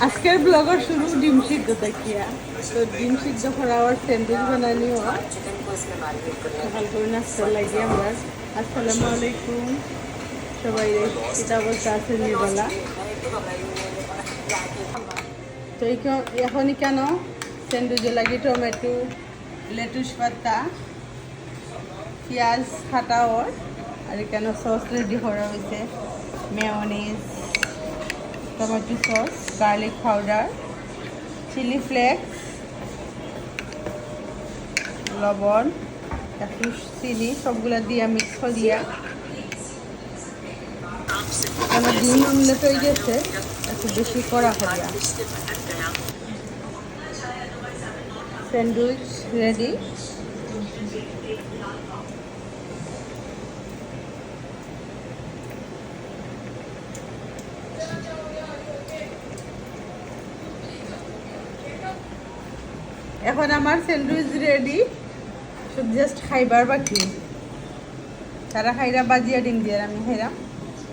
আজকের ব্লগের শুরু ডিম সিদ্ধ তাকিয়া তো ডিম সিদ্ধ করা আর স্যান্ডউইচ বানানিও সকাল করে নাস্তার লাগে আমরা। আসসালামু আলাইকুম সবাই, এটা বলতে আছে নিবেলা। তো এখনই কেন স্যান্ডউইচে লাগে টমেটো, লেটুস পাতা, পেঁয়াজ কাটা আর এখানে সস রেডি করা হয়েছে, mayonnaise, tomato sauce, garlic powder, chilli flakes, লবণ, একটু চিনি, সবগুলা দিয়া মিক্স করে দিয়া আমার ডিম অমলেট হয়ে গেছে, একটু বেশি করা করিয়া। Sandwich ready. এখন আমার স্যান্ডউইচ রেডি, সব জাস্ট খাইবার বাকি। তারা খাইরা বাজিয়া ডিম দিয়া, আমি খাইরাম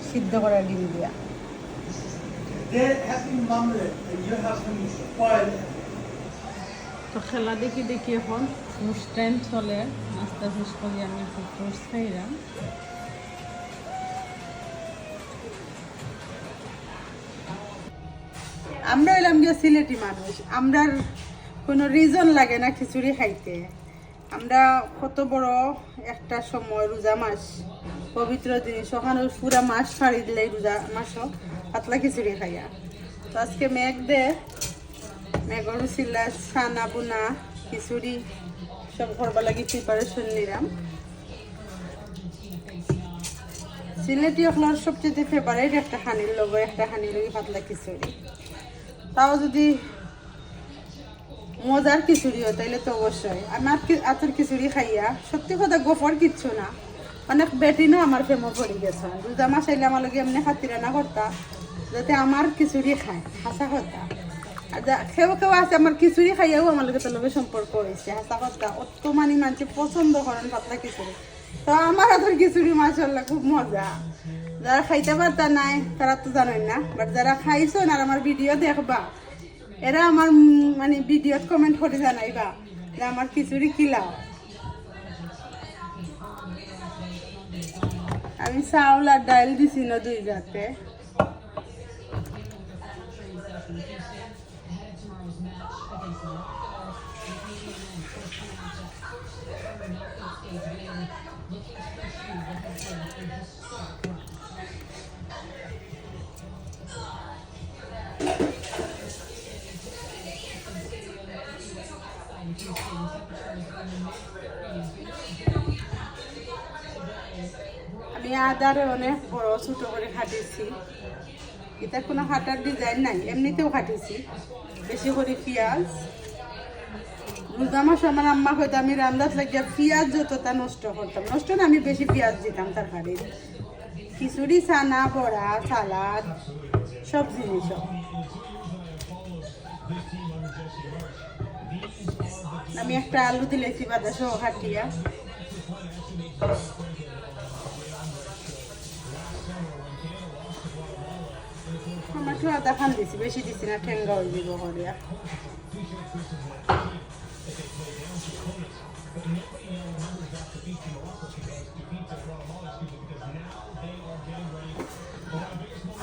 সিদ্ধ করা ডিম দিয়া। তো খেলা দেখি দেখি এখন ফ্রুটস টাইম চলে, নাস্তা শেষ করি আমি একটু ফ্রুটস খাইরাম। আমরা হইলাম গিয়ে সিলেটি মানুষ, আমরার কোনো রিজন লাগে না খিচুড়ি খাইতে। আমরা কত বড় একটা সময় রোজা মাস, পবিত্র জিনিস, ওখানে পুরা মাস ছাড়ি দিলে রোজা মাসও পাতলা খিচুড়ি খাইয়া। তো আজকে মেঘ দে, মেঘর চিল্লা ছানা বুনা খিচুড়ি সব করবার লাগি প্রিপারেশন নিলাম। সিলেটি আপনার সবচেয়ে ফেভারিট একটা হানির লগে পাতলা খিচুড়ি, তাও যদি মজার খিচুড়ি হয় তাইলে তো অবশ্যই। আমার আতর খিচুড়ি খাইয়া সত্যি কথা গোফর কিচ্ছু না, অনেক বেটিনও আমার প্রেমে পড়ে গেছে। রোজা মাস আইলে আমার লগে এমনি খাতিরানা করতা যাতে আমার খিচুড়ি খায়, হাসা কথা। আর কেউ কেউ আছে আমার খিচুড়ি খাইয়াও আমার লগে তোর লগে সম্পর্ক হয়েছে, হাসা কথা। অত মানুষ পছন্দ করেন পাতলা খিচুড়ি। তো আমার আতর খিচুড়ি মাশাআল্লাহ খুব মজা। যারা খাইতে পারতা নাই তারা তো জানেন না, বাট যারা খাইছো না আর আমার ভিডিও দেখবা এরা আমার মানে ভিডিওত কমেন্ট করে জানাইবা যে আমার খিচুড়ি কিলাও। আমি চাউল আর ডাইল দিছি না 2 জাতে। আমি আদারে অনেক বড় ছোট করে কাটিছি, এটা কোনো কাটার ডিজাইন নাই, এমনিতেও কাটিছি। বেশি করে পেঁয়াজ, রোজা মাস আমার আম্মা হয়তো আমি রান্নাত লাগিয়া পেঁয়াজ যতটা নষ্ট করতাম, নষ্ট না আমি বেশি পেঁয়াজ দিতাম তরকারি। খিচুড়ি, ছানা, বড়া, সালাদ, সব জিনিস। আমি একটা আলু দিলেছি বাদা সহ কাটিয়া। টমেটো আদা খান দিছি, বেশি দিছি না, ঠেঙ্গা হয়ে যাব করিয়া।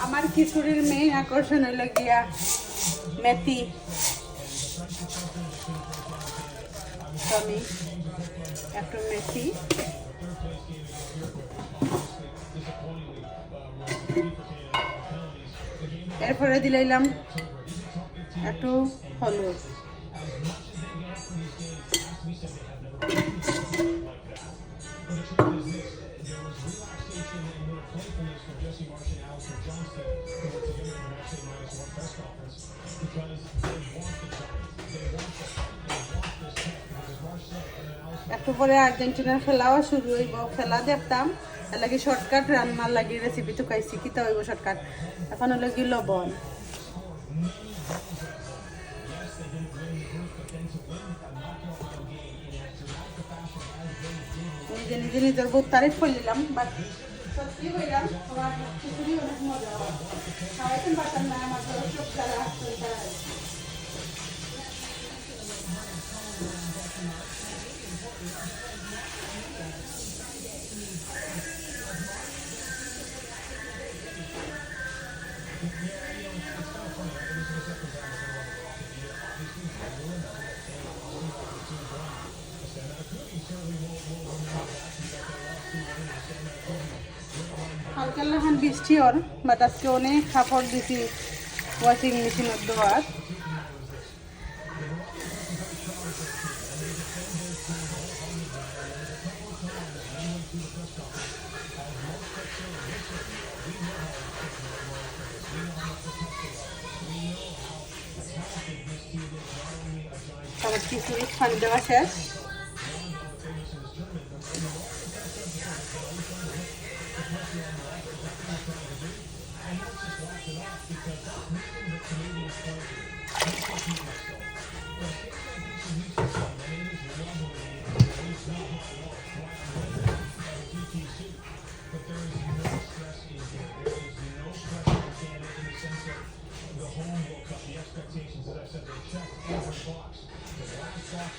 আমার খিচুড়ির মেইন আকর্ষণ হইল গিয়া মেথি। আমি একটু মেথি, এরপরে দিলাম একটু হলুদ, একটু পরে আর্জেন্টিনার খেলাও শুরু হইব, খেলা দেখতাম। এর লাগে শর্টকাট রান্নার লাগে রেসিপি তো খাইছি, কিতা হইব শর্টকাট। এখন হলো কি লবণ, নিজে নিজে নিজের বহুত তারিফ করলাম, বাট সত্যি হইলাম তোমার খিচুড়ি অনেক মজা হয়। খাওয়াইতেন পারতাম না আমার সব যারা এখন বৃষ্টি ওর বাট আজকে অনেক কাপড় দিছি ওয়াশিং মেশিনের দোয়ার। আমার খিচুড়ি পানি দেওয়া শেষ।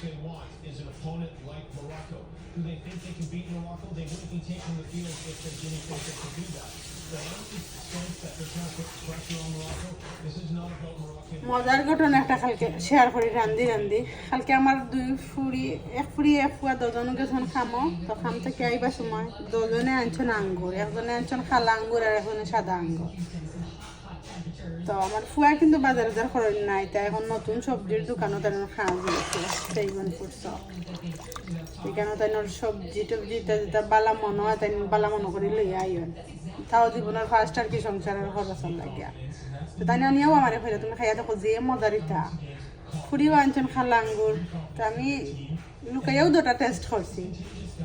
They want is an opponent like Morocco. Do they think they can beat Morocco? They wouldn't be taking the field if they didn't think they could do that. They want to sense that they're trying to put pressure on Morocco. This is not about Moroccan. মজার ঘটনা একটা কালকে share করি রান্ধি কালকে আমার এক ফুয়া দুজনে গেছেন খামো তো খাম থেকে আইবার সময় দুজনে আনছেন আঙ্গুর, একজনে আনছেন খালা আঙ্গুর আর একজনে সাদা আঙ্গুর। তো আমার ফুয়া কিন্তু বাজারে করেন নাই, তাই এখন নতুন সবজির দোকানও তাই খাওয়া দিয়েছে সেইমনপুর চক। এখানে তাই সবজি টবজি যেটা বালা মনে হয় তাই বালা মনে করে লইয়া আইন, তাও জীবনের ফার্স্ট আর কি সংসারের খরচ লাগিয়া। তো তাই নিয়েও আমার ফেলে তুমি খাইয়া দেখো যে মজারিতা। ফুরিও আনছেন খালা আঙ্গুর, তো আমি লুকাইয়াও দুটা টেস্ট করছি,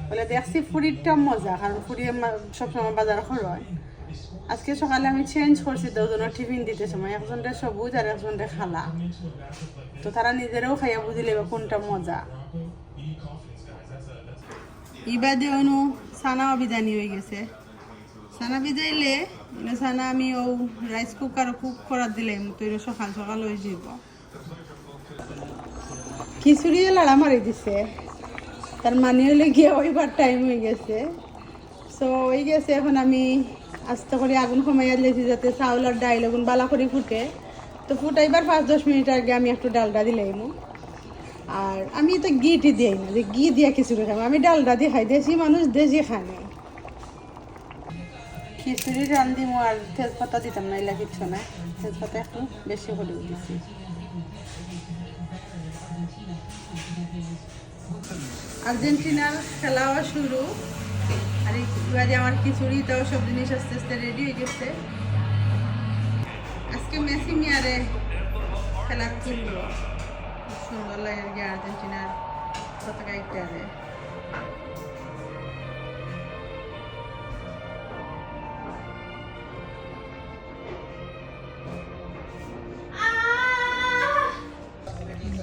বলে দেখছি ফুরিরটা মজা, কারণ ফুরি সবসময় বাজার হয়। আজকে সকালে আমি চেঞ্জ করছি দুজনের টিফিন দিতে সময়, একজনটা সবুজ আর একজনটা খালা। তো তারা নিজেরাও খাইয়া বুঝিলে কোনটা মজা। ইবাদে অনু সানাও বিদানি হয়ে গেছে, সানা ভিজাইলে সানা আমি ও রাইস কুকার কুক করার দিলাম, তো সকাল সকাল হয়ে যাব। খিচুড়ি লাড়া মারি দিছে, তার মানে হলে গিয়ে ওইবার টাইম হয়ে গেছে। সো হয়ে গেছে, এখন আমি আস্তে করে আগুন কমাইয়া দিয়েছি যাতে চাউল আর ডাইল আগুন বালা করে ফুটে। তো ফুটাইবার 5-10 মিনিট আগে আমি একটু ডালটা দিলাম। আর আমি তো ঘিটি দিই না, যে ঘি দিয়া খিচুড়ি খাবো, আমি ডালটা দিয়ে খাই। দেশি মানুষ দেশি খানে। খিচুড়ি রান্ধিমো আর তেজপাতা দিতাম না, এলা কিচ্ছু না, তেজপাতা একটু বেশি করে দিচ্ছি। আর্জেন্টিনার খেলাও শুরু, আর এবারে আমার খিচুড়ি তাও সব জিনিস আস্তে আস্তে রেডি হয়ে গেছে। আজকে মেসি মিয়ারে খেলা তুললো, খুব সুন্দর লাগে আর কি আর্জেন্টিনার পতাকা ইত্যাদি।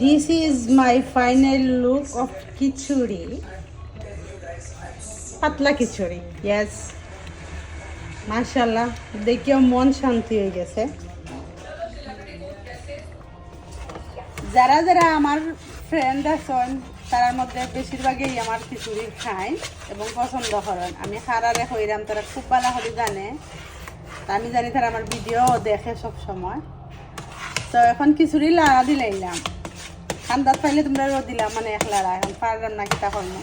This is my final look of খিচুড়ি, পাতলা খিচুড়ি। ইয়েস, মাশাআল্লাহ, দেখিও মন শান্তি হয়ে গেছে। যারা যারা আমার ফ্রেন্ড আছেন তার মধ্যে বেশিরভাগই আমার খিচুড়ি খায় এবং পছন্দ করেন। আমি খারারে হইরাম, তারা খুব ভালো করে জানে, তা আমি জানি তারা আমার ভিডিও দেখে সব সময়। তো এখন খিচুড়ি লাড়া দিলাইলাম, ঠান্ডা পাইলে তোমরা দিলাম, মানে এক লাড়া। এখন পারলাম না কিতা করবো,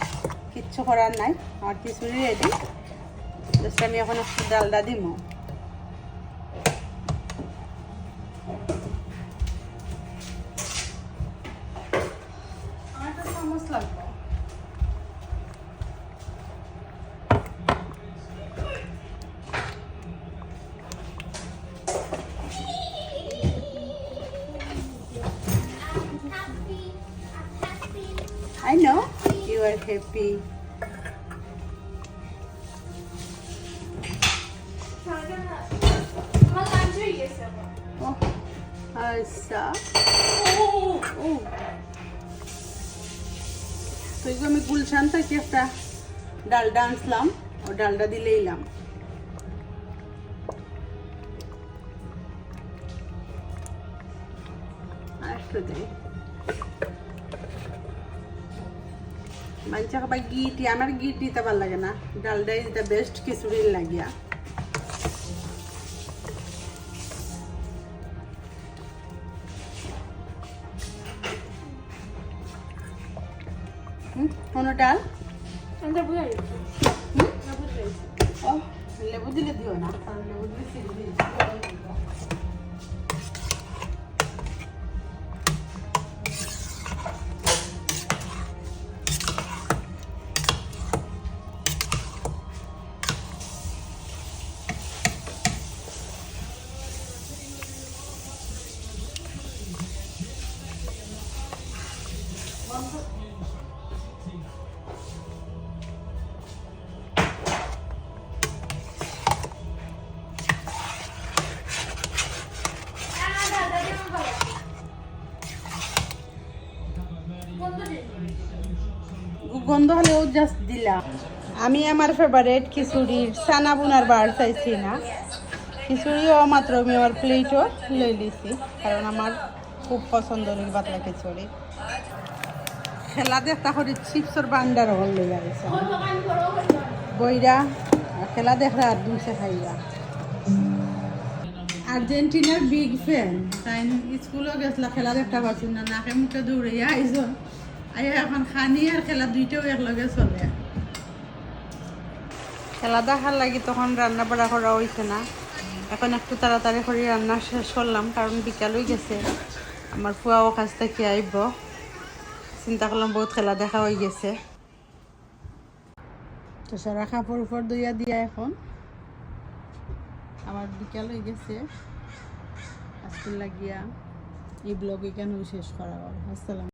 কিচ্ছু করার নাই। আমার খিচুড়ি রেডি, জাস্ট আমি এখন একটু ডালটা দিব। আমার তো চামচ লাগবে। I know you are happy. Oh, আচ্ছা। তো আমি গুলশান থেকে একটা ডালডা আনছিলাম, ও ডালডা দিলেইলাম। আর একটু দেই বাচ্চা খাবার গিটি, আমার গিটি তো ভালো লাগে না, ডালডা ইজ দ্য বেস্ট খিচুড়ির লাগিয়া। কোনো ডাল লেবু দিলে দিও না, কারণ লেবু দিলে চিনি দিই। গন্ধ হলেও জাস্ট দিলাম। আমি আমার ফেভারিট খিচুড়ির চানা বুনার বার চাইছি না, খিচুড়িও মাত্র আমি আমার প্লেটও লই লিছি, কারণ আমার খুব পছন্দের পাতলা খিচুড়ি। খেলা দেখা করি চিপসের বান্ডার হল লই আসছে বইরা, খেলা দেখা আর দুইছে খাইয়া। আর্জেন্টিনার বিগ ফ্যান, তাই স্কুলও গেছিলা খেলা দেখতে পারছি না, নাকে মুখে দৌড়াইয়া আইজন আইয়া এখন খানি আর খেলা দুইটাও একলগে চলে। খেলা দেখার লাগি তখন রান্না বাড়া করা হয়েছে না, এখন একটু তাড়াতাড়ি করে রান্না শেষ করলাম, কারণ বিকাল হয়ে গেছে, আমার ফুয়াও কাছ থেকে আইব। চিন্তা করলাম বহুত খেলা দেখা হয়ে গেছে, তো সারা কাপড় উপর দইয়া দিয়া এখন আমার বিকাল হয়ে গেছে। আজকে লাগিয়া এই ব্লগ এখানেও শেষ করা হবে। আসসালাম।